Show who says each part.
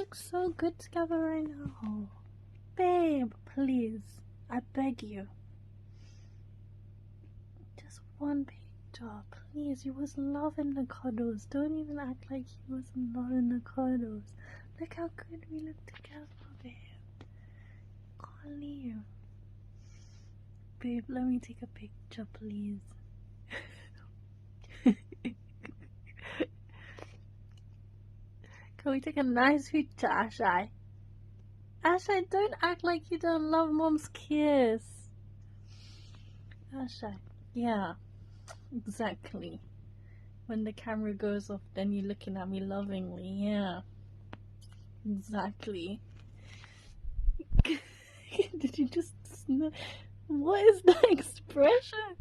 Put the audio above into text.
Speaker 1: look so good together right now. Babe, please. I beg you. Just one picture, please. You was loving the cuddles. Don't even act like you wasn't loving the cuddles. Look how good we look together, babe. Can't leave. Babe, let me take a picture, please. Can we take a nice picture, Ashai? Ashai, don't act like you don't love Mom's kiss. Ashai, yeah, exactly. When the camera goes off, then you're looking at me lovingly, yeah. Exactly. Did you just... What is that expression?